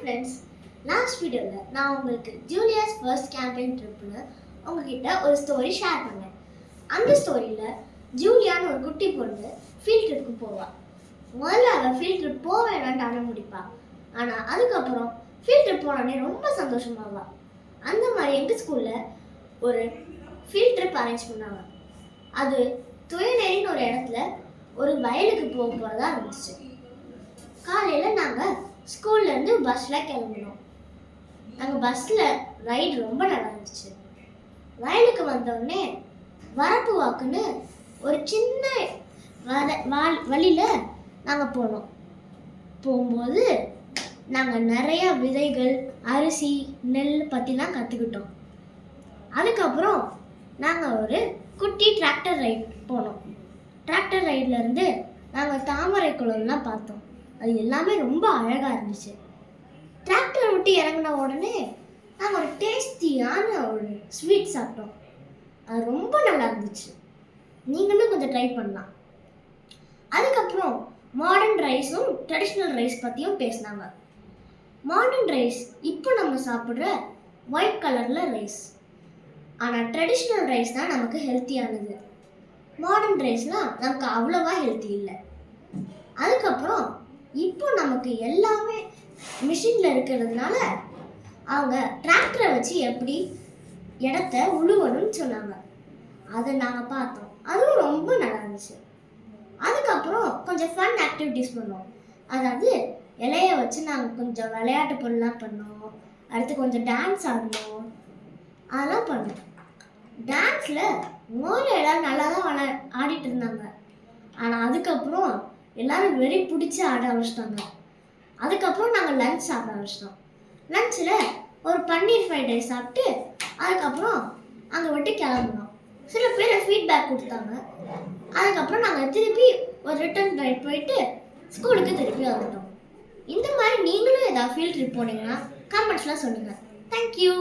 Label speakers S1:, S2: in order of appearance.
S1: Friends, last வீடியோவில் நான் உங்களுக்கு ஜூலியாஸ் ஃபர்ஸ்ட் கேம்பெயின் ட்ரிப்னு உங்ககிட்ட ஒரு ஸ்டோரி ஷேர் பண்ணேன். அந்த ஸ்டோரியில் ஜூலியான்னு ஒரு குட்டி பொண்ணு ஃபீல்ட் ட்ரிப்புக்கு போவாள். முதல்ல அவள் ஃபீல்ட் ட்ரிப் போக வேணான்ட்டு அடம் முடிப்பாள். ஆனால் அதுக்கப்புறம் ஃபீல்ட் ட்ரிப் போனோடனே ரொம்ப சந்தோஷமாவாள். அந்த மாதிரி எங்கள் ஸ்கூலில் ஒரு ஃபீல்ட் ட்ரிப் அரேஞ்ச் பண்ணாங்க. அது துயநேரின்னு ஒரு இடத்துல ஒரு வயலுக்கு போக போகிறதா இருந்துச்சு. காலையில் நாங்கள் ஸ்கூல்லேருந்து பஸ்ஸில் கிளம்பினோம். நாங்கள் பஸ்ஸில் ரைடு ரொம்ப நல்லா இருந்துச்சு. வயலுக்கு வந்தோடனே வரப்பு வாக்குன்னு ஒரு சின்ன வழியில் நாங்கள் போனோம். போகும்போது நாங்கள் நிறையா விதைகள், அரிசி, நெல் பற்றிலாம் கற்றுக்கிட்டோம். அதுக்கப்புறம் நாங்கள் ஒரு குட்டி டிராக்டர் ரைட் போனோம். டிராக்டர் ரைட்லேருந்து நாங்கள் தாமரை குளம்லாம் பார்த்தோம். அது எல்லாமே ரொம்ப அழகாக இருந்துச்சு. டிராக்டர் விட்டு இறங்கின உடனே நாங்கள் ஒரு டேஸ்டியான ஒரு ஸ்வீட் சாப்பிட்டோம். அது ரொம்ப நல்லா இருந்துச்சு. நீங்களும் கொஞ்சம் ட்ரை பண்ணலாம். அதுக்கப்புறம் மாடர்ன் ரைஸும் ட்ரெடிஷ்னல் ரைஸ் பற்றியும் பேசினாங்க. மாடர்ன் ரைஸ் இப்போ நம்ம சாப்பிட்ற ஒயிட் கலரில் ரைஸ். ஆனால் ட்ரெடிஷ்னல் ரைஸ் தான் நமக்கு ஹெல்த்தியானது. மாடர்ன் ரைஸ்லாம் நமக்கு அவ்வளோவா ஹெல்த்தி இல்லை. அதுக்கப்புறம் இப்போ நமக்கு எல்லாமே மிஷினில் இருக்கிறதுனால அவங்க டிராக்டரை வச்சு எப்படி இடத்த உழுவணும்னு சொன்னாங்க. அதை நாங்கள் பார்த்தோம். அதுவும் ரொம்ப நல்லா இருந்துச்சு. அதுக்கப்புறம் கொஞ்சம் ஃபன் ஆக்டிவிட்டீஸ் பண்ணோம். அதாவது இலைய வச்சு நாங்கள் கொஞ்சம் விளையாட்டு பொருளாக பண்ணோம். அடுத்து கொஞ்சம் டான்ஸ் ஆடணும். அதெல்லாம் பண்ணோம். டான்ஸில் முதல்ல எல்லோரும் நல்லா தான் ஆடிட்டு இருந்தாங்க. ஆனால் அதுக்கப்புறம் எல்லாரும் வெறி பிடிச்சி ஆட ஆரம்பிச்சிட்டாங்க. அதுக்கப்புறம் நாங்கள் லஞ்ச் சாப்பிட ஆரம்பிச்சிட்டோம். லஞ்சில் ஒரு பன்னீர் ஃப்ரைட் ரைஸ் சாப்பிட்டு அதுக்கப்புறம் அங்கே விட்டு கிளம்புனோம். சில பேர் ஃபீட்பேக் கொடுத்தாங்க. அதுக்கப்புறம் நாங்கள் திருப்பி ஒரு ரிட்டர்ன் ரைட் போயிட்டு ஸ்கூலுக்கு திருப்பி வந்துட்டோம். இந்த மாதிரி நீங்களும் ஏதாவது ஃபீல்ட் ட்ரிப் போனீங்கன்னா கமெண்ட்ஸ்லாம் சொல்லுங்கள். தேங்க்யூ.